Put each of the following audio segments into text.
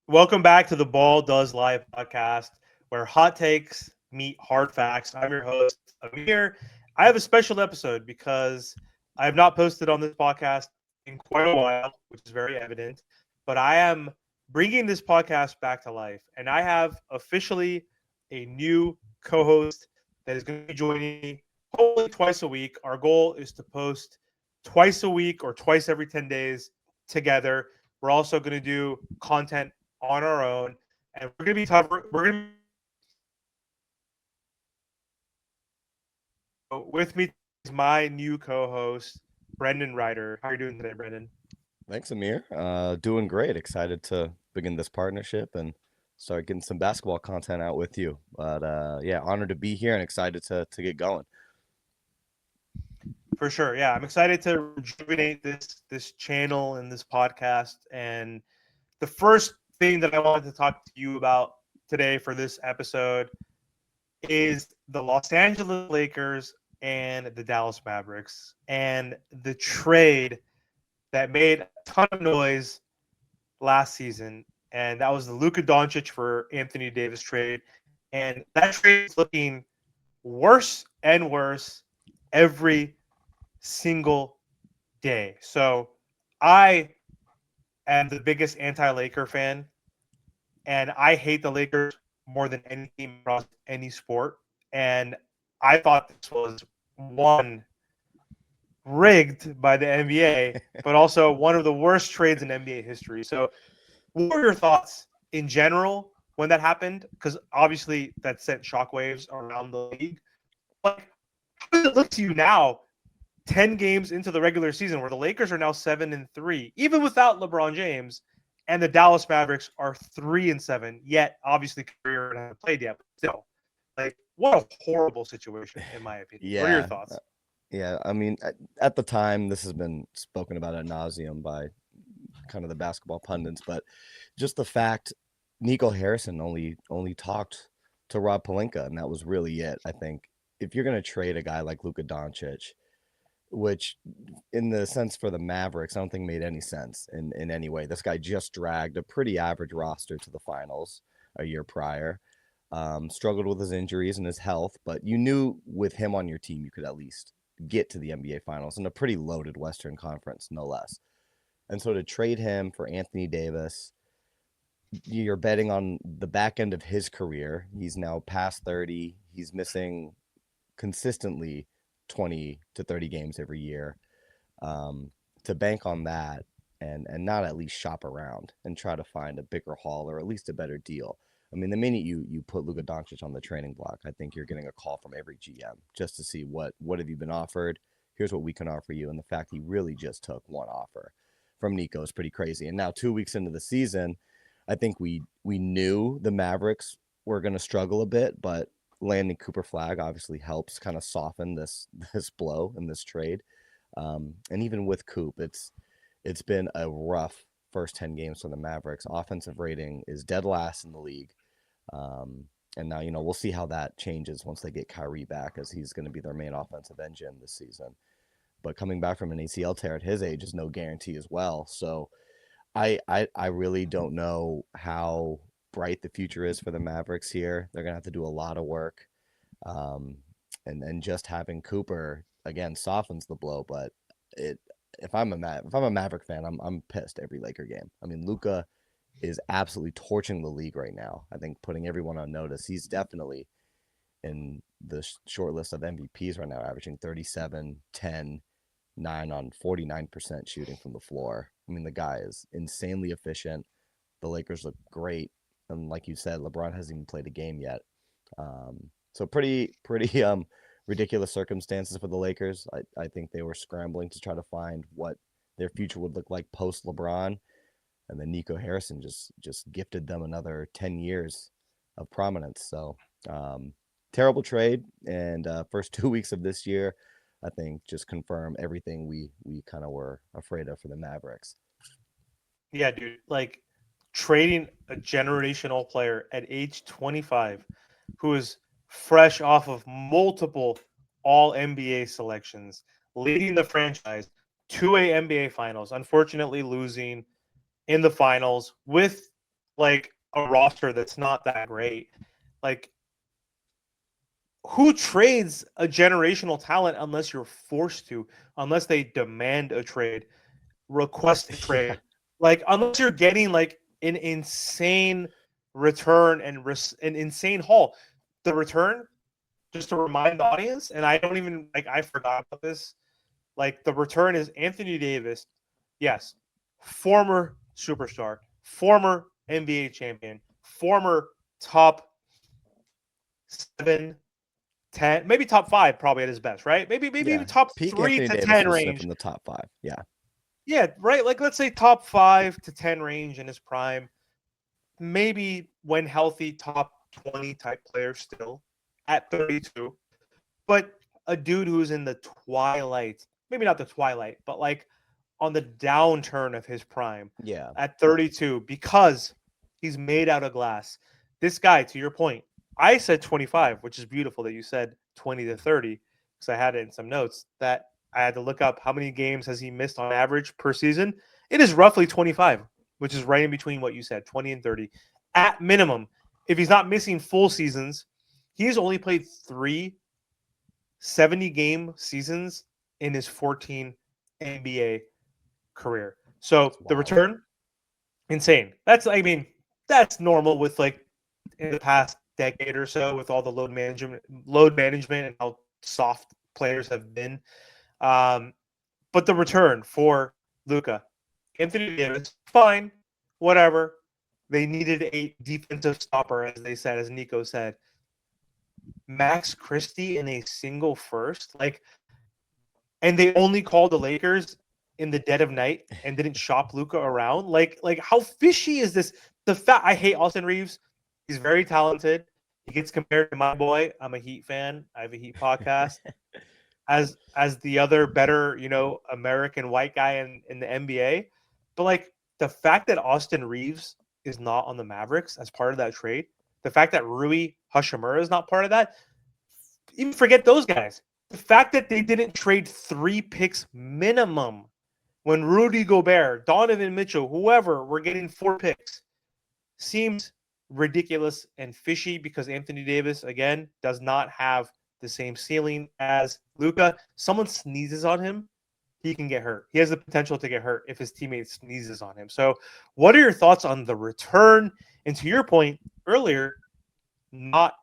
Welcome back to the Ball Does Live podcast, where hot takes meet hard facts. I'm your host, Amir. I have a special episode because I have not posted on this podcast in quite a while, which is very evident, but I am bringing this podcast back to life. And I have officially a new co host that is going to be joining me hopefully twice a week. Our goal is to post twice a week or twice every 10 days together. We're also going to do content on our own, and we're gonna be tougher. We're gonna with me is my new co-host, Brendan Ryder. How are you doing today, Brendan? Thanks, Amir. Doing great. Excited to begin this partnership and start getting some basketball content out with you. But yeah, honored to be here and excited to get going. For sure, yeah. I'm excited to rejuvenate this channel and this podcast. And the first thing that I wanted to talk to you about today for this episode is the Los Angeles Lakers and the Dallas Mavericks and the trade that made a ton of noise last season, and that was the Luka Dončić for Anthony Davis trade. And that trade is looking worse and worse every single day. So I am the biggest anti-Laker fan, and I hate the Lakers more than any team across any sport. And I thought this was one rigged by the NBA, but also one of the worst trades in NBA history. So what were your thoughts in general when that happened? Because obviously that sent shockwaves around the league. Like, how does it look to you now, 10 games into the regular season, where the Lakers are now 7-3, even without LeBron James, and the Dallas Mavericks are 3-7, yet obviously career haven't played yet, but still. Like, what a horrible situation, in my opinion. What are your Yeah, thoughts? yeah. I mean, at the time, this has been spoken about ad nauseum by kind of the basketball pundits, but just the fact Nico Harrison only talked to Rob Pelinka, and that was really it. I think if you're going to trade a guy like Luka Doncic, which in the sense for the Mavericks, I don't think made any sense in any way. This guy just dragged a pretty average roster to the finals a year prior. Struggled with his injuries and his health, but you knew with him on your team, you could at least get to the NBA finals in a pretty loaded Western Conference, no less. And so to trade him for Anthony Davis, you're betting on the back end of his career. He's now past 30. He's missing consistently 20 to 30 games every year. To bank on that and not at least shop around and try to find a bigger haul or at least a better deal. I mean, the minute you put Luka Doncic on the training block, I think you're getting a call from every GM just to see what have you been offered. Here's what we can offer you, and the fact he really just took one offer from Nico is pretty crazy. And now 2 weeks into the season, I think we knew the Mavericks were going to struggle a bit, but landing Cooper Flag obviously helps kind of soften this blow in this trade. And even with Coop, it's been a rough first 10 games for the Mavericks. Offensive rating is dead last in the league. Um, and now, we'll see how that changes once they get Kyrie back, as he's going to be their main offensive engine this season. But coming back from an ACL tear at his age is no guarantee as well. So I really don't know how bright the future is for the Mavericks here. They're going to have to do a lot of work. Um, and just having Cooper again softens the blow, but it if I'm a Maverick fan, I'm pissed every Laker game. I mean, Luka is absolutely torching the league right now. I think putting everyone on notice. He's definitely in the short list of MVPs right now, averaging 37, 10, 9 on 49% shooting from the floor. I mean, the guy is insanely efficient. The Lakers look great, and like you said, LeBron hasn't even played a game yet. So pretty ridiculous circumstances for the Lakers. I think they were scrambling to try to find what their future would look like post LeBron, and then Nico Harrison just gifted them another 10 years of prominence. So terrible trade, and first 2 weeks of this year, I think just confirm everything we kind of were afraid of for the Mavericks. Yeah, dude. Like trading a generational player at age 25 who is fresh off of multiple all NBA selections, leading the franchise to a NBA finals, unfortunately losing in the finals with like a roster that's not that great. Like, who trades a generational talent unless you're forced to, unless they demand a trade, request a Yeah. trade, like unless you're getting like an insane return and an insane haul. The return, just to remind the audience, and I don't even like I forgot about this. Like the return is Anthony Davis, yes, former superstar, former NBA champion, former top 7, 10, maybe top 5, probably at his best, right? Maybe even Yeah. top Peak three Anthony to Davis ten was range. sniffing the top 5. Yeah. Yeah, right. Like let's say top 5 to 10 range in his prime. Maybe when healthy, top 20 type player still at 32. But a dude who's in the twilight, maybe not the twilight, but like on the downturn of his prime Yeah. at 32 because he's made out of glass. This guy, to your point, I said 25, which is beautiful that you said 20 to 30 because I had it in some notes that I had to look up how many games has he missed on average per season. It is roughly 25, which is right in between what you said, 20 and 30. At minimum, if he's not missing full seasons, he's only played 3 70-game seasons in his 14 NBA career. So the Wild. return, insane. That's normal with like in the past decade or so with all the load management and how soft players have been. Um, but the return for Luka, Anthony Davis, fine, whatever. They needed a defensive stopper, as they said, as Nico said. Max Christie in a single first, like, and they only called the Lakers in the dead of night and didn't shop Luka around. Like how fishy is this? I hate Austin Reeves. He's very talented. He gets compared to my boy. I'm a Heat fan. I have a Heat podcast. As the other better, American white guy in the NBA. But like the fact that Austin Reeves is not on the Mavericks as part of that trade, the fact that Rui Hashimura is not part of that, even forget those guys. The fact that they didn't trade 3 picks minimum when Rudy Gobert, Donovan Mitchell, whoever were getting 4 picks seems ridiculous and fishy because Anthony Davis, again, does not have the same ceiling as Luka. Someone sneezes on him, he can get hurt. He has the potential to get hurt if his teammate sneezes on him. So, what are your thoughts on the return? And to your point earlier, not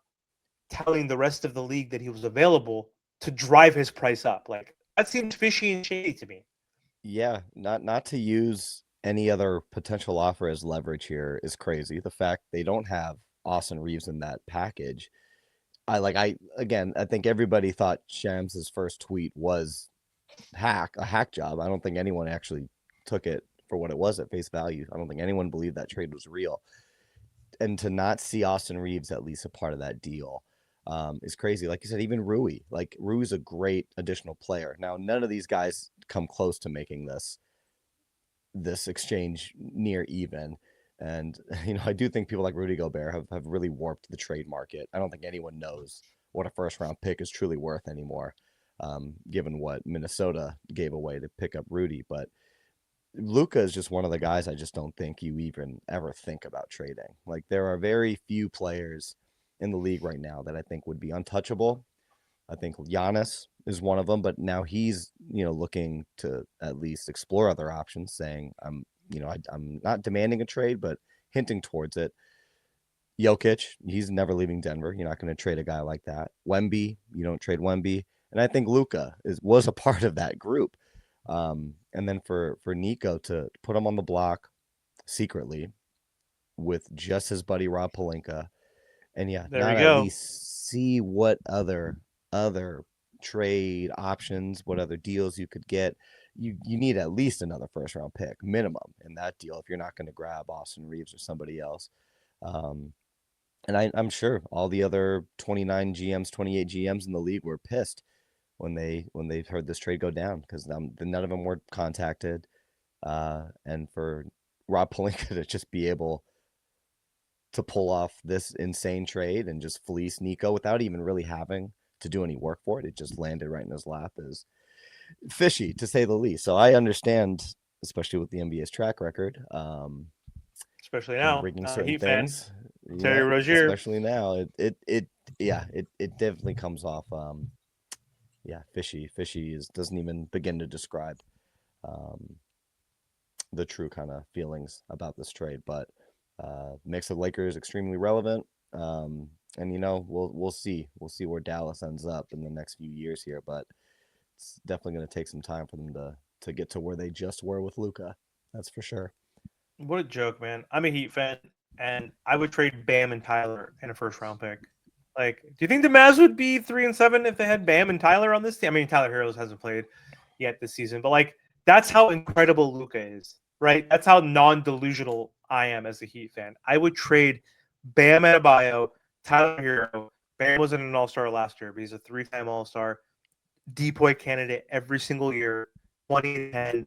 telling the rest of the league that he was available to drive his price up. Like that seems fishy and shady to me. Yeah, not to use any other potential offer as leverage here is crazy. The fact they don't have Austin Reeves in that package. I think everybody thought Shams's first tweet was a hack job. I don't think anyone actually took it for what it was at face value. I don't think anyone believed that trade was real. And to not see Austin Reeves at least a part of that deal is crazy. Like you said, even Rui. Like Rui's a great additional player. Now, none of these guys come close to making this exchange near even. And I do think people like Rudy Gobert have really warped the trade market. I don't think anyone knows what a first round pick is truly worth anymore, given what Minnesota gave away to pick up Rudy. But Luka is just one of the guys I just don't think you even ever think about trading. Like there are very few players in the league right now that I think would be untouchable. I think Giannis is one of them, but now he's looking to at least explore other options, saying I'm not demanding a trade, but hinting towards it. Jokic, he's never leaving Denver. You're not going to trade a guy like that. Wemby, you don't trade Wemby, and I think Luka was a part of that group. And then for Nico to put him on the block secretly with just his buddy Rob Pelinka, and There we not at go. least see what other trade options, what other deals you could get. You need at least another first round pick minimum in that deal if you're not going to grab Austin Reeves or somebody else. And I'm sure all the other 29 GMs, 28 GMs in the league were pissed when they heard this trade go down because none of them were contacted. And for Rob Pelinka to just be able to pull off this insane trade and just fleece Nico without even really having to do any work for it, it just landed right in his lap is fishy to say the least. So I understand, especially with the NBA's track record. especially and now. bringing certain Heat fan, things. Terry Yeah, Rozier. especially now. It definitely comes off fishy. Fishy doesn't even begin to describe um the true kind of feelings about this trade, but makes the Lakers extremely relevant. And we'll see where Dallas ends up in the next few years here, but it's definitely going to take some time for them to get to where they just were with Luka. That's for sure. What a joke, man. I'm a Heat fan, and I would trade Bam and Tyler in a first round pick. Like, do you think the Mavs would be 3-7 if they had Bam and Tyler on this team? I mean, Tyler Heroes hasn't played yet this season, but like, that's how incredible Luka is, right? That's how non-delusional I am as a Heat fan. I would trade Bam Adebayo, Tyler Hero. Bam wasn't an All-Star last year, but he's a 3-time All-Star, DPOY candidate every single year, 20-10,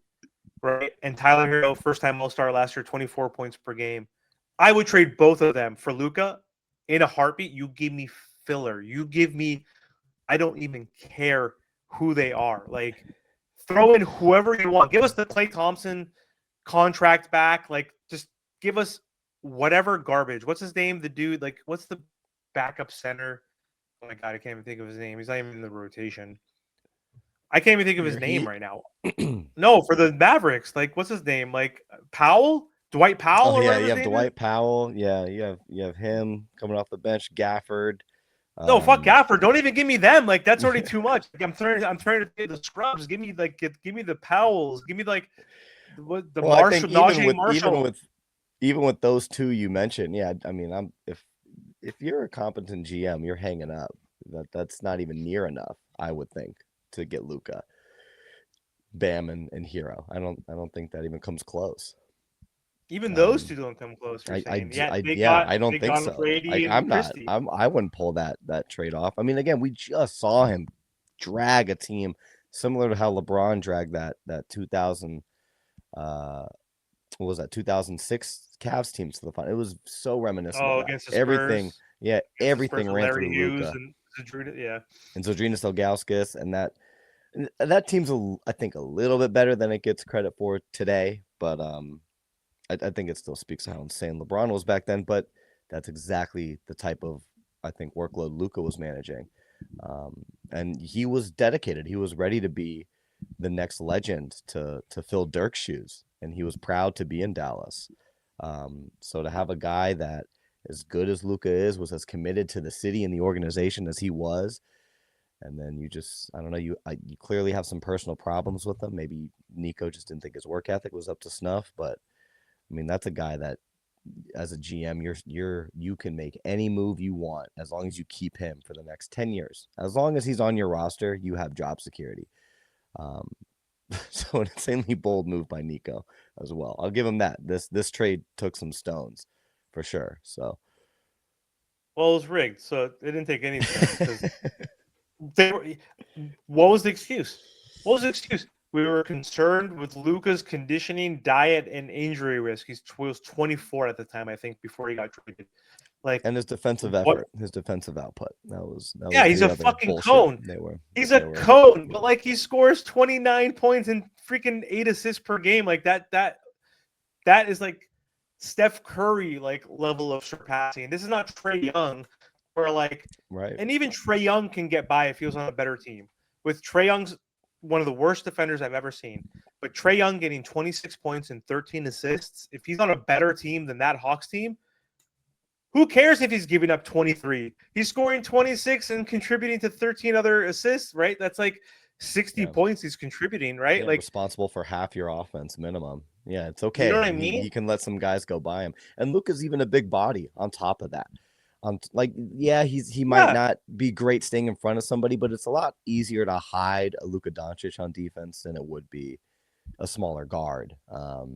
right? And Tyler Hero, first-time All-Star last year, 24 points per game. I would trade both of them for Luka in a heartbeat. You give me filler. You give me. I don't even care who they are. Like, throw in whoever you want. Give us the Klay Thompson contract back. Like, just give us whatever garbage. What's his name? The dude. Like, what's the backup center? Oh my god, I can't even think of his name. He's not even in the rotation. I can't even think of his name Heat. right now. No, for the Mavericks. Like, what's his name? Like Powell, Dwight Powell, Oh or yeah, whatever you his have name is. Dwight Powell. Yeah, you have him coming off the bench. Gafford. No, fuck Um, Gafford. Don't even give me them. Like, that's already too much. Like, I'm trying to get the scrubs. Give me give me the Powells. Give me like the well, I think Marshall, Najee Marshall. even with those two you mentioned, yeah. I mean, if you're a competent GM, you're hanging up. That's not even near enough, I would think, to get Luka, Bam, and Hero. I don't think that even comes close. Even those Um, two don't come close. You're I, saying, yeah, they yeah, got I don't they think got him so. for AD and I'm not. Christie. I wouldn't pull that trade off. I mean, again, we just saw him drag a team similar to how LeBron dragged that 2000 what was that 2006 Cavs teams to the final. It was so reminiscent of Oh, that. against the Everything, Spurs, yeah, against the Spurs everything with ran Larry through Hughes Luca and Zadruda. Yeah. and Zydrunas Ilgauskas, and that team's I think a little bit better than it gets credit for today, but I think it still speaks to how insane LeBron was back then. But that's exactly the type of, I think, workload Luca was managing, and he was dedicated. He was ready to be the next legend to fill Dirk's shoes, and he was proud to be in Dallas. So to have a guy that, as good as Luca is, was as committed to the city and the organization as he was, and then I don't know, you clearly have some personal problems with him. Maybe Nico just didn't think his work ethic was up to snuff, but I mean, that's a guy that, as a GM, you can make any move you want as long as you keep him for the next 10 years. As long as he's on your roster, you have job security. Um, so an insanely bold move by Nico as well. I'll give him that. This trade took some stones for sure. So Well, it was rigged, so it didn't take any stones because they were. What was the excuse? What was the excuse? We were concerned with Luca's conditioning, diet, and injury risk. He was 24 at the time, I think, before he got traded. Like, and his defensive what? effort, his defensive output. That Yeah, was he's the a other fucking bullshit cone. they were He's they a were cone, you but know. like he scores 29 points and freaking 8 assists per game. Like that is like Steph Curry like level of surpassing. This is not Trae Young, where like, Right. and even Trae Young can get by if he was on a better team. With Trae Young's one of the worst defenders I've ever seen, but Trae Young getting 26 points and 13 assists, if he's on a better team than that Hawks team, who cares if he's giving up 23? He's scoring 26 and contributing to 13 other assists, right? That's like 60 Yeah. points he's contributing, right? Yeah, Like, responsible for half your offense minimum. Yeah, it's you know okay. what I He mean? can let some guys go by him. And Luka's even a big body on top of that. Like, yeah, he might Yeah, not be great staying in front of somebody, but it's a lot easier to hide a Luka Dončić on defense than it would be a smaller guard. So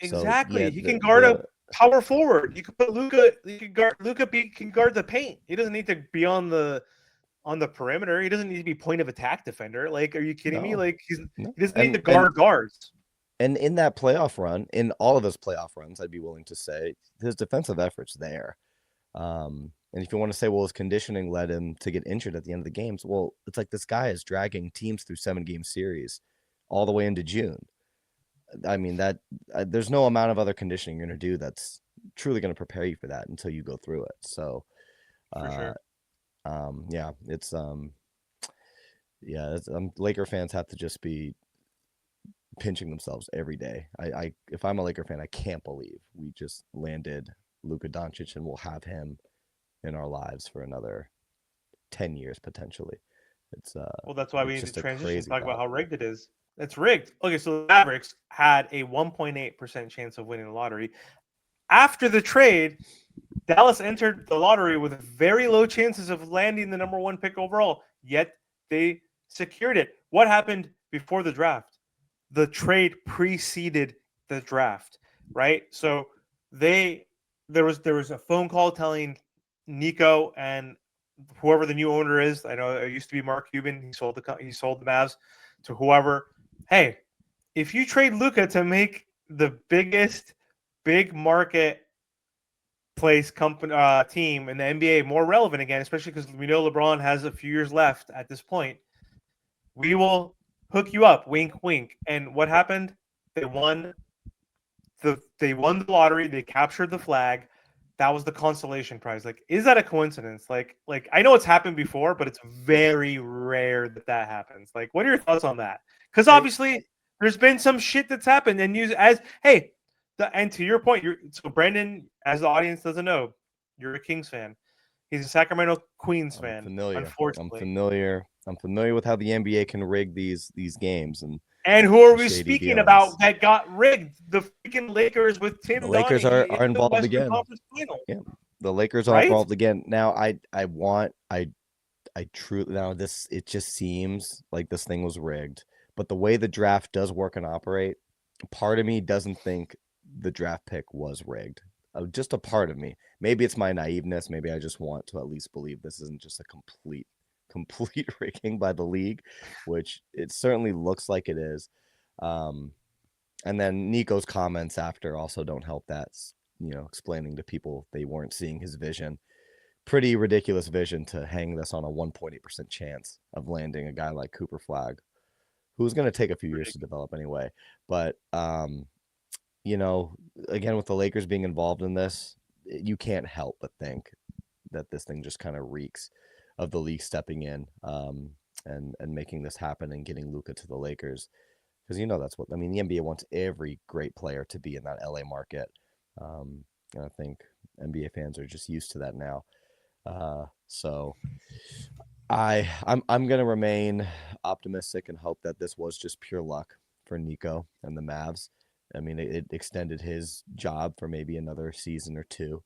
yeah, exactly. He can guard a power forward. You could put Luca. You could guard Luca. Can guard the paint. He doesn't need to be on the perimeter. He doesn't need to be point of attack defender. Like, are you kidding me? no, Like, no, he doesn't need to and guard guards. and in that playoff run, in all of his playoff runs, I'd be willing to say his defensive effort's there. And if you want to say, well, his conditioning led him to get injured at the end of the games, well, it's like this guy is dragging teams through 7-game series all the way into June. I mean, that there's no amount of other conditioning you're going to do that's truly going to prepare you for that until you go through it. So, For sure. yeah, Laker fans have to just be pinching themselves every day. If I'm a Laker fan, I can't believe we just landed Luka Dončić and we'll have him in our lives for another 10 years potentially. Well, that's why we It's need to just a transition crazy talk about thought. how rigged it is. It's rigged. Okay, so the Mavericks had a 1.8% chance of winning the lottery. After the trade, Dallas entered the lottery with very low chances of landing the number 1 pick overall, yet they secured it. What happened before the draft? The trade preceded the draft, right? So there was a phone call telling Nico and whoever the new owner is. I know it used to be Mark Cuban. He sold the Mavs to whoever. Hey, if you trade Luka to make the biggest big market place company team in the NBA more relevant again, especially because we know LeBron has a few years left at this point, we will hook you up. Wink, wink. And what happened? They won the lottery. They captured the flag. That was the consolation prize. Like, is that a coincidence? Like I know it's happened before, but it's very rare that happens. Like, what are your thoughts on that? Because obviously, there's been some shit that's happened, and you as hey, and to your point, so Brenden, as the audience doesn't know, you're a Kings fan. He's a Sacramento Queens I'm fan. familiar. Unfortunately, I'm familiar with how the NBA can rig these games and who are we shady speaking about dealings. that got rigged? The freaking Lakers with The Tim Lakers are Donaghy in the involved Western again. Conference Final, Yeah, the Lakers are right? involved again. Now, I truly now it just seems like this thing was rigged. But the way the draft does work and operate, part of me doesn't think the draft pick was rigged. Just a part of me. Maybe it's my naiveness. Maybe I just want to at least believe this isn't just a complete rigging by the league, which it certainly looks like it is. And then Nico's comments after also don't help that, explaining to people they weren't seeing his vision. Pretty ridiculous vision to hang this on a 1.8% chance of landing a guy like Cooper Flag, who's going to take a few years to develop anyway. But, again, with the Lakers being involved in this, you can't help but think that this thing just kind of reeks of the league stepping in and making this happen and getting Luka to the Lakers. Because that's what, the NBA wants every great player to be in that LA market. And I think NBA fans are just used to that now. So I'm gonna remain optimistic and hope that this was just pure luck for Nico and the Mavs. It extended his job for maybe another season or two.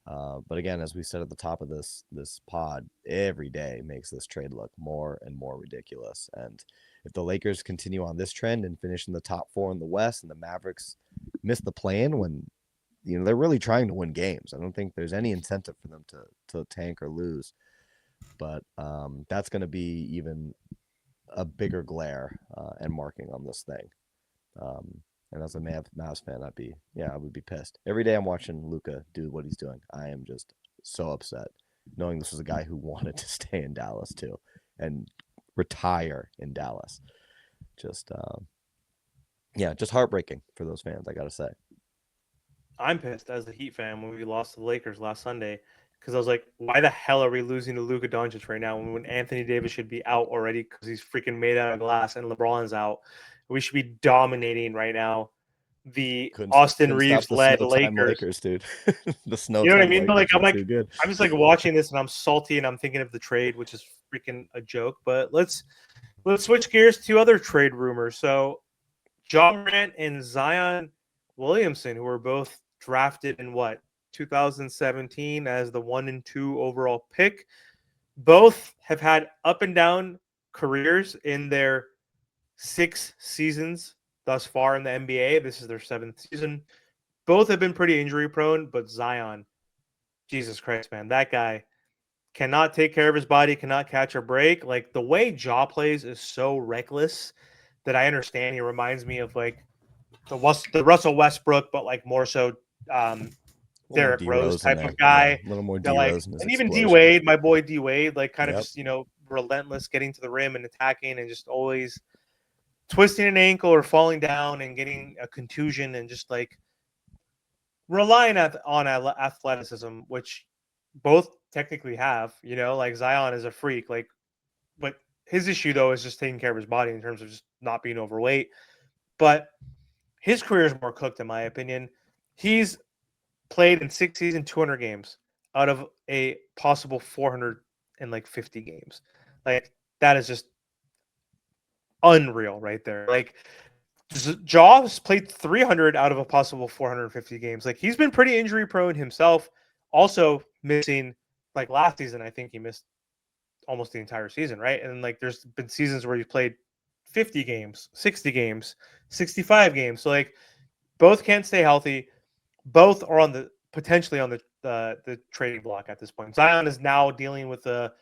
But again, as we said at the top of this pod, every day makes this trade look more and more ridiculous. And if the Lakers continue on this trend and finish in the top 4 in the West, and the Mavericks miss the play-in when they're really trying to win games, I don't think there's any incentive for them to tank or lose. But that's going to be even a bigger glare and marking on this thing. And as a Mavs fan, I would be pissed. Every day I'm watching Luka do what he's doing, I am just so upset, knowing this was a guy who wanted to stay in Dallas too and retire in Dallas. Just heartbreaking for those fans, I gotta say. I'm pissed as a Heat fan when we lost to the Lakers last Sunday because I was like, why the hell are we losing to Luka Dončić right now when Anthony Davis should be out already because he's freaking made out of glass and LeBron's out? We should be dominating right now the Austin Couldn't stop the Reeves-led snow time Lakers. Lakers, dude. The snow You know what I time mean? Lakers are I'm too good. just like watching this and I'm salty and I'm thinking of the trade, which is freaking a joke. But let's switch gears to other trade rumors. So Ja Morant and Zion Williamson, who were both drafted in 2017 as the 1 and 2 overall pick, both have had up and down careers in their 6 seasons thus far in the NBA. This is their 7th season. Both have been pretty injury prone, but Zion, Jesus Christ, man, that guy cannot take care of his body, cannot catch a break. Like the way Ja plays is so reckless that I understand. He reminds me of like the Russell Westbrook, but like more so Derrick Rose type of guy. A little more That D like, Rose in his and even D explosion. Wade, my boy D Wade, like kind of Yep. just relentless, getting to the rim and attacking, and just always twisting an ankle or falling down and getting a contusion, and just like relying on athleticism, which both technically have. Like Zion is a freak, like, but his issue though is just taking care of his body in terms of just not being overweight. But his career is more cooked, in my opinion. He's played in 6 seasons, 200 games out of a possible 450 games. Like, that is just unreal right there. Like, Jaws played 300 out of a possible 450 games. Like, he's been pretty injury prone himself. Also missing, like last season, I think he missed almost the entire season, right? And like, there's been seasons where he played 50 games, 60 games, 65 games. So like, both can't stay healthy. Both are on the potentially on the trading block at this point. Zion is now dealing with a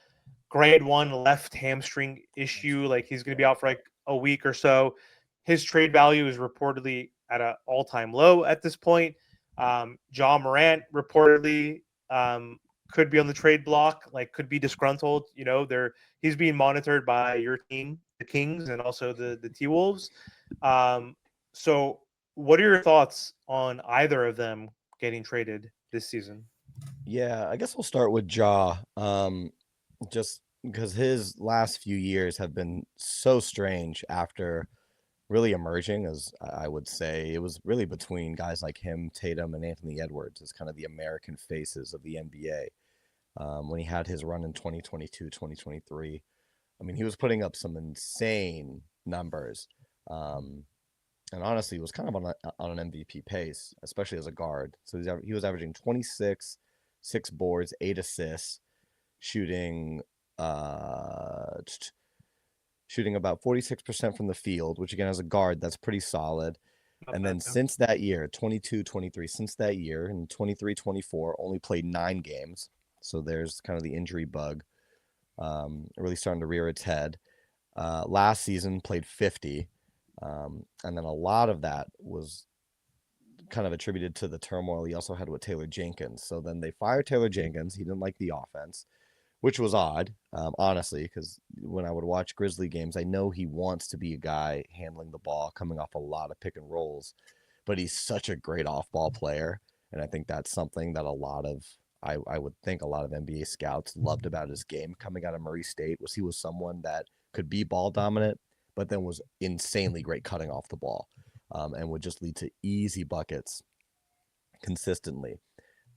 grade 1 left hamstring issue. Like, he's going to be out for like a week or so. His trade value is reportedly at an all-time low at this point. Morant reportedly could be on the trade block, like could be disgruntled. He's being monitored by your team, the Kings, and also the T-Wolves. So what are your thoughts on either of them getting traded this season? Yeah, I guess we'll start with Ja. Just because his last few years have been so strange after really emerging, as I would say. It was really between guys like him, Tatum, and Anthony Edwards as kind of the American faces of the NBA. When he had his run in 2022, 2023, I mean, he was putting up some insane numbers. And honestly, was kind of on an MVP pace, especially as a guard. So he was averaging 26, 6 boards, 8 assists, shooting shooting about 46% from the field, which again, as a guard, that's pretty solid. Not And bad, then yeah. since that year, 22, 23, since that year, in 23, 24, only played 9 games. So there's kind of the injury bug really starting to rear its head. Last season, played 50. And then a lot of that was kind of attributed to the turmoil he also had with Taylor Jenkins. So then they fired Taylor Jenkins. He didn't like the offense, which was odd, honestly, because when I would watch Grizzly games, I know he wants to be a guy handling the ball, coming off a lot of pick and rolls, but he's such a great off-ball player, and I think that's something that I would think a lot of NBA scouts loved about his game coming out of Murray State was he was someone that could be ball dominant, but then was insanely great cutting off the ball, and would just lead to easy buckets consistently.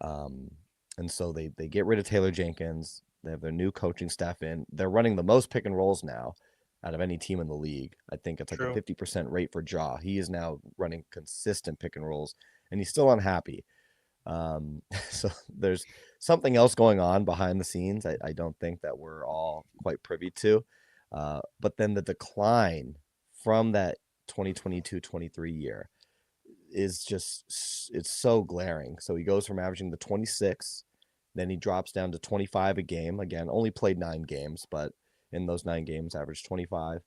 Um, and so they get rid of Taylor Jenkins. They have their new coaching staff in. They're running the most pick and rolls now out of any team in the league. I think it's like a True. 50% rate for Ja. He is now running consistent pick and rolls, and he's still unhappy. So there's something else going on behind the scenes. I don't think that we're all quite privy to. But then the decline from that 2022-23 year is just, it's so glaring. So he goes from averaging the 26, then he drops down to 25 a game. Again, only played 9 games, but in those 9 games averaged 25.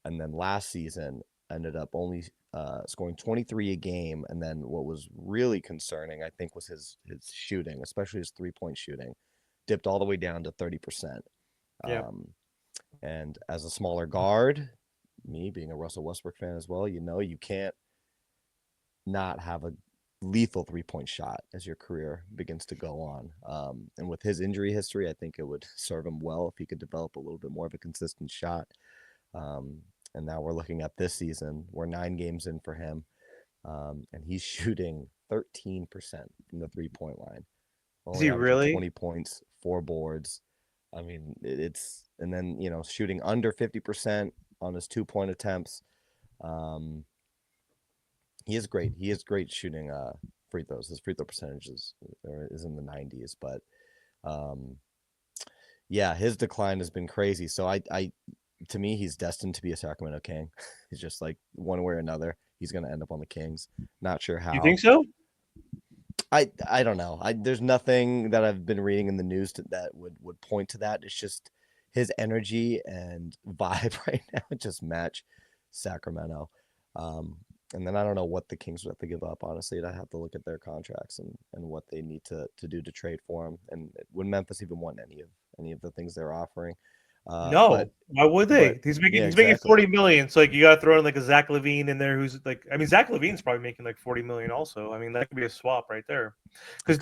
And then last season ended up only scoring 23 a game. And then what was really concerning, I think, was his shooting, especially his 3-point shooting, dipped all the way down to 30%. Yeah. And as a smaller guard, me being a Russell Westbrook fan as well, you can't not have a lethal 3-point shot as your career begins to go on. And with his injury history, I think it would serve him well if he could develop a little bit more of a consistent shot. And now we're looking at this season. We're 9 games in for him, and he's shooting 13% from the 3-point line. Is Only he averaging really? 20 points, 4 boards. I mean, it's and then shooting under 50% on his 2-point attempts. He is great. He is great shooting free throws. His free throw percentage is in the 90s, but yeah, his decline has been crazy. So I to me, he's destined to be a Sacramento King. He's just like one way or another, he's going to end up on the Kings. Not sure You how. think so? I don't know. There's nothing that I've been reading in the news that would point to that. It's just his energy and vibe right now just match Sacramento. And then I don't know what the Kings would have to give up. Honestly, I'd have to look at their contracts and what they need to do to trade for him. And would Memphis even want any of the things they're offering? But Why would they? He's making exactly. 40 million. So like you got to throw in like a Zach LaVine in there, who's like, I mean, Zach LaVine's probably making like 40 million also. I mean, that could be a swap right there, because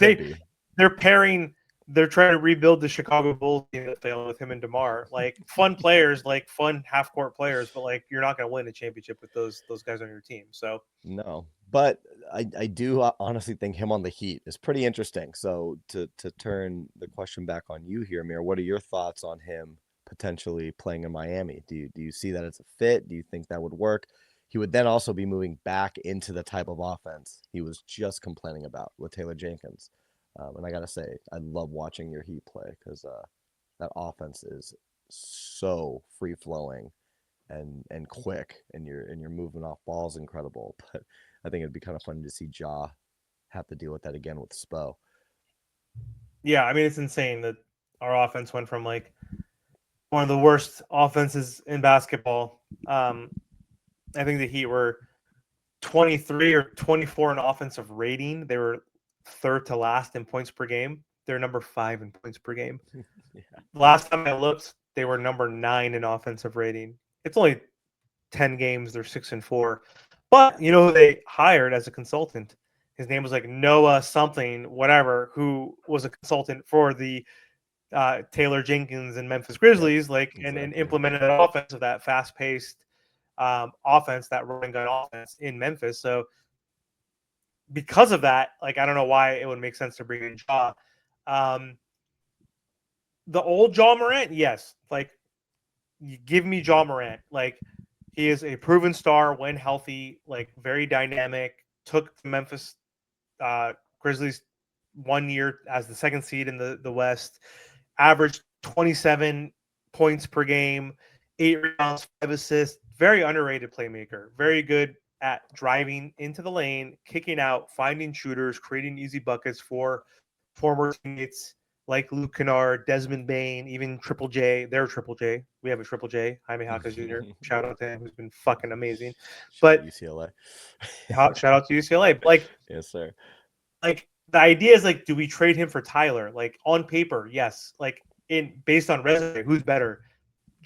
they're pairing. They're trying to rebuild the Chicago Bulls team that failed with him and DeMar. Like fun players, like fun half court players, but like you're not going to win a championship with those guys on your team. So no, but I do honestly think him on the Heat is pretty interesting. So to turn the question back on you here, Amir, what are your thoughts on him potentially playing in Miami? Do you see that it's a fit? Do you think that would work? He would then also be moving back into the type of offense he was just complaining about with Taylor Jenkins. And I gotta say, I love watching your Heat play because that offense is so free flowing and quick, and you're moving off balls incredible. But I think it'd be kind of funny to see Ja have to deal with that again with Spo. yeah, I mean it's insane that our offense went from like one of the worst offenses in basketball. I think the Heat were 23 or 24 in offensive rating. They were third to last in points per game. They're number 5 in points per game. Yeah. Last time I looked, they were number 9 in offensive rating. It's only 10 games. They're 6-4. But you know who they hired as a consultant? His name was like Noah something, whatever, who was a consultant for the Taylor Jenkins and Memphis Grizzlies, and implemented an offense of that fast-paced offense, that run and gun offense in Memphis. So because of that, like I don't know why it would make sense to bring in Ja. The old Ja Morant, yes, like you give me Ja Morant, like he is a proven star when healthy, like very dynamic. Took the Memphis Grizzlies 1 year as the second seed in the West, averaged 27 points per game, 8 rebounds, 5 assists. Very underrated playmaker. Very good at driving into the lane, kicking out, finding shooters, creating easy buckets for former teammates like Luke Kennard, Desmond Bain, even Triple J. They're Triple J. We have a Triple J, Jaime Jaquez Jr. Shout out to him, who's been fucking amazing. Shout out UCLA. Shout out to UCLA. But like, yes, sir. Like the idea is like, do we trade him for Tyler? Like on paper, yes. Like based on resume, who's better?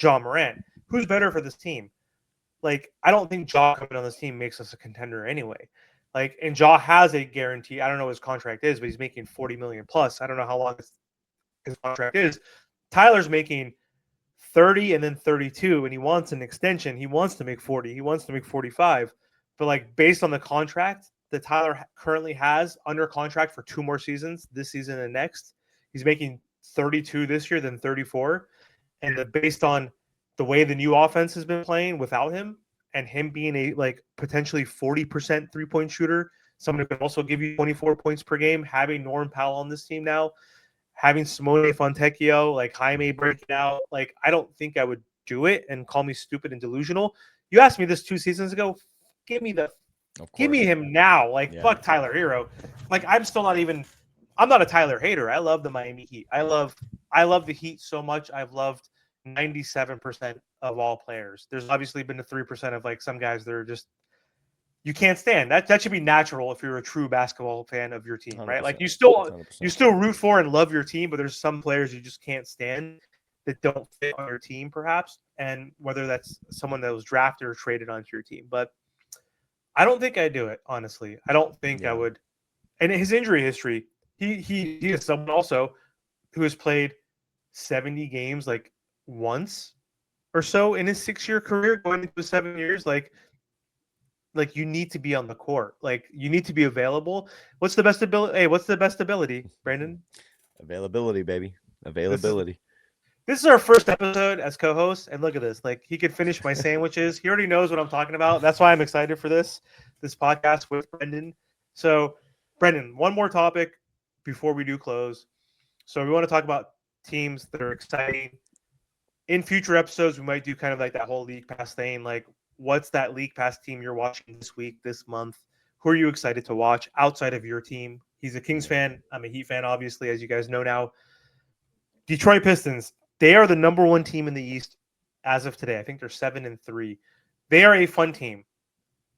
Ja Morant. Who's better for this team? Like I don't think Ja coming on this team makes us a contender anyway. Like and Ja has a guarantee. I don't know what his contract is, but he's making 40 million plus. I don't know how long his contract is. Tyler's making 30 and then 32, and he wants an extension. He wants to make 40. He wants to make 45. But like based on the contract that Tyler currently has under contract for 2 more seasons, this season and next, he's making 32 this year, then 34. And based on the way the new offense has been playing without him, and him being a like potentially 40% 3-point shooter, someone who can also give you 24 points per game, having Norm Powell on this team now, having Simone Fontecchio, like Jaime breaking out, like I don't think I would do it and call me stupid and delusional. You asked me this 2 seasons ago. Give me him now. Like fuck Tyler Hero. Like I'm not a Tyler hater. I love the Miami Heat. I love the Heat so much. I've loved 97% of all players. There's obviously been the 3% of like some guys that are just you can't stand. That should be natural if you're a true basketball fan of your team, right? Like you still root for and love your team, but there's some players you just can't stand that don't fit on your team, perhaps, and whether that's someone that was drafted or traded onto your team. But I don't think I'd do it, honestly. I don't think I would. And his injury history, he is someone also who has played 70 games like once or so in his 6-year career, going into 7 years, like you need to be on the court. Like you need to be available. What's the best ability? Hey, what's the best ability, Brenden? Availability, baby. Availability. This is our first episode as co-host, and look at this. Like he could finish my sandwiches. He already knows what I'm talking about. That's why I'm excited for this podcast with Brenden. So, Brenden, one more topic before we do close. So we want to talk about teams that are exciting. In future episodes, we might do kind of like that whole league pass thing. Like, what's that league pass team you're watching this week, this month? Who are you excited to watch outside of your team? He's a Kings fan. I'm a Heat fan, obviously, as you guys know now. Detroit Pistons. They are the number 1 team in the East as of today. I think they're 7-3. They are a fun team.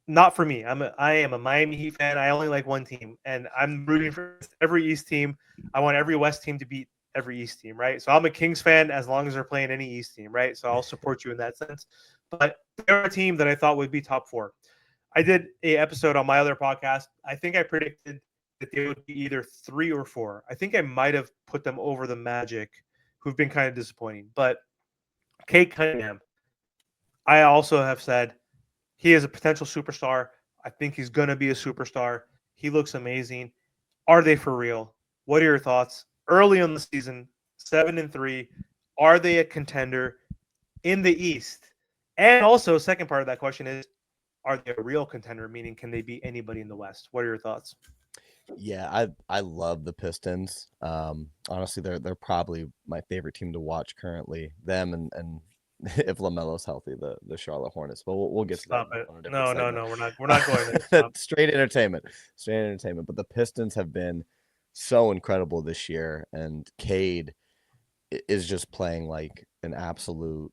Not for me. I am a Miami Heat fan. I only like one team, and I'm rooting for every East team. I want every West team to beat every East team, right? So I'm a Kings fan as long as they're playing any East team, right? So I'll support you in that sense. But they're a team that I thought would be top 4. I did a episode on my other podcast. I think I predicted that they would be either 3 or 4. I think I might have put them over the Magic, who've been kind of disappointing. But Kate Cunningham, I also have said he is a potential superstar. I think he's going to be a superstar. He looks amazing. Are they for real? What are your thoughts? Early in the season, 7-3. Are they a contender in the East? And also, second part of that question is, are they a real contender? Meaning, can they beat anybody in the West? What are your thoughts? Yeah, I love the Pistons. Honestly, they're probably my favorite team to watch currently. Them and if LaMelo's healthy, the Charlotte Hornets. But we'll get to Stop that it. on a different No, segment. we're not going there. Stop. Straight entertainment. But the Pistons have been so incredible this year, and Cade is just playing like an absolute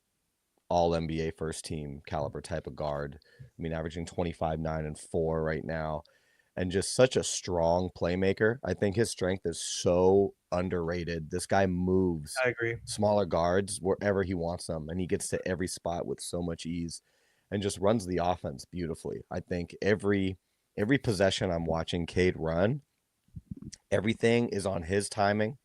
all NBA first team caliber type of guard. I mean, averaging 25, 9, and 4 right now, and just such a strong playmaker. I think his strength is so underrated. This guy moves I agree. smaller guards wherever he wants them, and he gets to every spot with so much ease and just runs the offense beautifully. I think every possession I'm watching Cade run, everything is on his timing.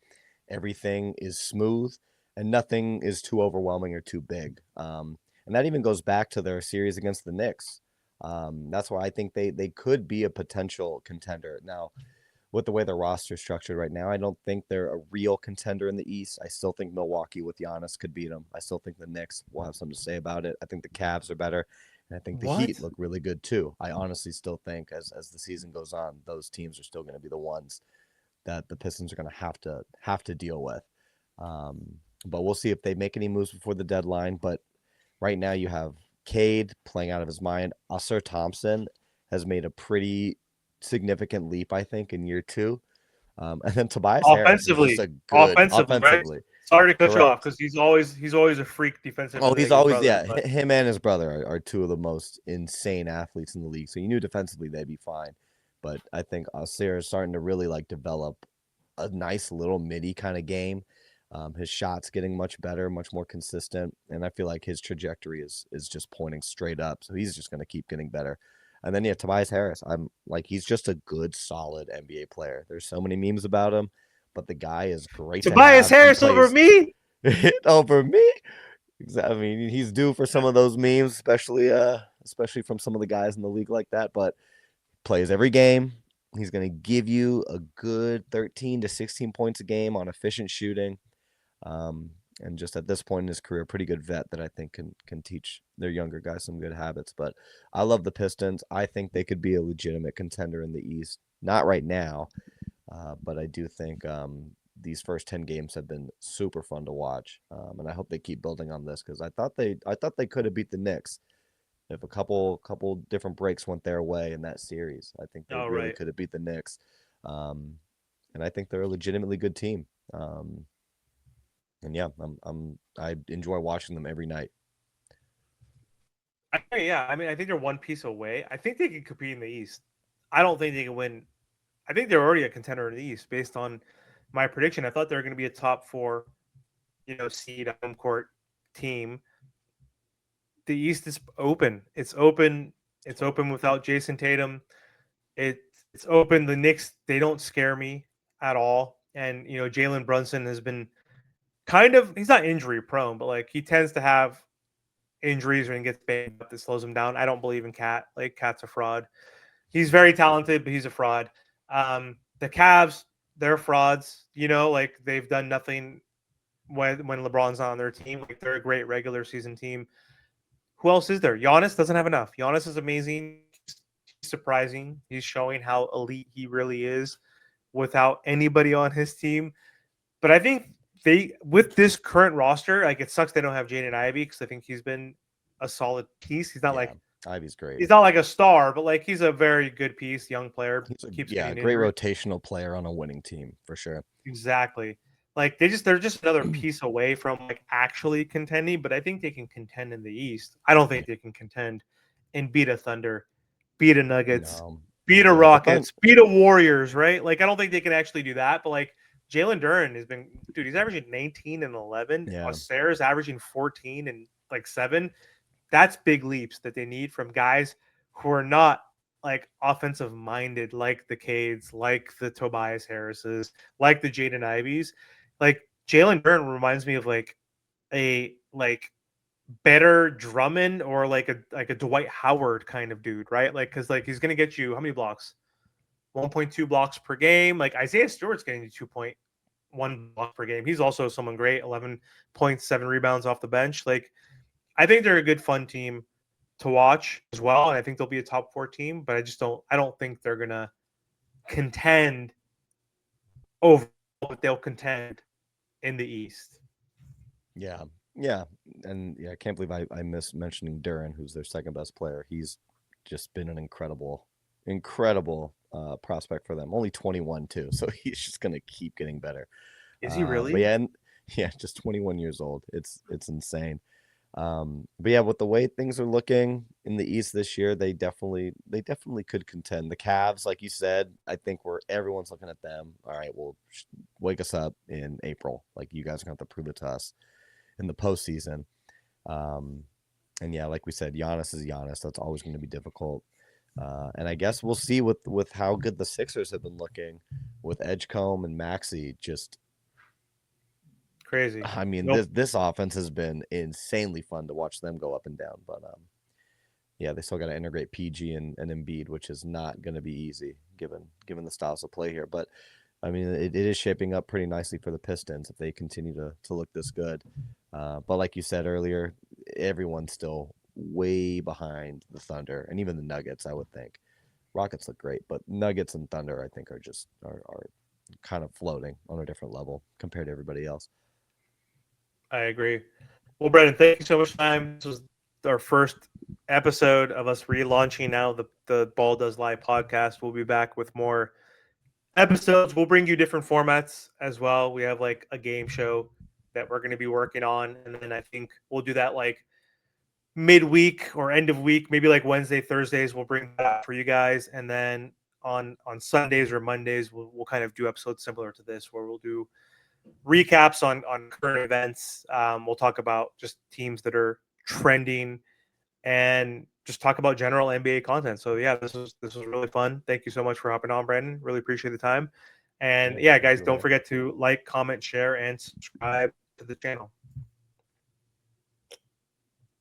Everything is smooth and nothing is too overwhelming or too big. And that even goes back to their series against the Knicks. That's why I think they could be a potential contender. Now, with the way the roster is structured right now, I don't think they're a real contender in the East. I still think Milwaukee with Giannis could beat them. I still think the Knicks will have something to say about it. I think the Cavs are better. And I think the What? Heat look really good too. I honestly still think as the season goes on, those teams are still going to be the ones that the Pistons are going to have to deal with. But we'll see if they make any moves before the deadline. But right now you have Cade playing out of his mind. Usher Thompson has made a pretty significant leap, I think, in year 2. And then Tobias Harris is just a good Offensively, right? Sorry to cut you off Correct. because he's always a freak defensively. Oh, he's like his always brother, but him and his brother are 2 of the most insane athletes in the league. So you knew defensively they'd be fine. But I think Usher is starting to really like develop a nice little midi kind of game. His shot's getting much better, much more consistent, and I feel like his trajectory is just pointing straight up. So he's just going to keep getting better. And then Tobias Harris. I'm like, he's just a good, solid NBA player. There's so many memes about him, but the guy is great. Tobias to have. Harris over me. Over me. I mean, he's due for some of those memes, especially from some of the guys in the league like that. But plays every game. He's going to give you a good 13 to 16 points a game on efficient shooting. And just at this point in his career, pretty good vet that I think can teach their younger guys some good habits. But I love the Pistons. I think they could be a legitimate contender in the East. Not right now, but I do think these first 10 games have been super fun to watch. And I hope they keep building on this because I thought they could have beat the Knicks if a couple different breaks went their way in that series. I think they really could have beat the Knicks. And I think they're a legitimately good team. And yeah, I enjoy watching them every night. I mean, I think they're one piece away. I think they can compete in the East. I don't think they can win. I think they're already a contender in the East based on my prediction. I thought they were going to be a top 4, seed home court team. The East is open. It's open. It's open without Jason Tatum. It's open. The Knicks, they don't scare me at all. And Jalen Brunson has been he's not injury prone, but like he tends to have injuries when he gets banged up that slows him down. I don't believe in Cat. Like Cat's a fraud. He's very talented, but he's a fraud. The Cavs, they're frauds. Like they've done nothing when LeBron's not on their team. Like they're a great regular season team. Who else is there? Giannis doesn't have enough. Giannis is amazing. He's surprising. He's showing how elite he really is without anybody on his team. But I think with this current roster, like it sucks they don't have Jaden Ivey because I think he's been a solid piece. He's not like Ivy's great. He's not like a star, but like he's a very good piece, young player. He's a great rotational player on a winning team for sure. Exactly. Like they're just another piece away from like actually contending, but I think they can contend in the East. I don't think they can contend and beat a Thunder, beat a Nuggets, beat a Rockets, beat a Warriors, right? Like I don't think they can actually do that, but like Jalen Duren has been, dude, he's averaging 19 and 11. Yeah. Sarah's averaging 14 and like 7. That's big leaps that they need from guys who are not like offensive minded, like the Cades, like the Tobias Harrises, like the Jaden Ivies. Like Jalen Duren reminds me of like a better Drummond or like a Dwight Howard kind of dude, right? Like because like he's gonna get you how many blocks? 1.2 blocks per game. Like Isaiah Stewart's getting you 2.1 block per game. He's also someone great. 11.7 rebounds off the bench. Like I think they're a good fun team to watch as well, and I think they'll be a top 4 team. But I don't think they're gonna contend overall, but they'll contend in the East. Yeah, and I can't believe I missed mentioning Duren, who's their second best player. He's just been an incredible prospect for them. Only 21 too, so he's just gonna keep getting better. Is he really? But yeah, just 21 years old. It's insane. But yeah, with the way things are looking in the East this year, they definitely could contend. The Cavs, like you said, I think everyone's looking at them. All right, well, wake us up in April. Like you guys are going to have to prove it to us in the postseason. And yeah, like we said, Giannis is Giannis. That's always going to be difficult. And I guess we'll see with how good the Sixers have been looking with Edgecombe and Maxey. Just crazy. I mean, this offense has been insanely fun to watch them go up and down. But yeah, they still got to integrate PG and Embiid, which is not going to be easy given the styles of play here. But I mean, it is shaping up pretty nicely for the Pistons if they continue to look this good. But like you said earlier, everyone's still way behind the Thunder and even the Nuggets, I would think. Rockets look great, but Nuggets and Thunder, I think, are just are kind of floating on a different level compared to everybody else. I agree. Well, Brenden, thank you so much for time. This was our first episode of us relaunching now the Ball Does Lie podcast. We'll be back with more episodes. We'll bring you different formats as well. We have like a game show that we're going to be working on, and then I think we'll do that like midweek or end of week, maybe like Wednesday, Thursdays. We'll bring that for you guys, and then on Sundays or Mondays, we'll kind of do episodes similar to this, where we'll do recaps on current events. We'll talk about just teams that are trending and just talk about general NBA content. So yeah, this was really fun. Thank you so much for hopping on, Brenden. Really appreciate the time. And yeah, guys, don't forget to like, comment, share, and subscribe to the channel.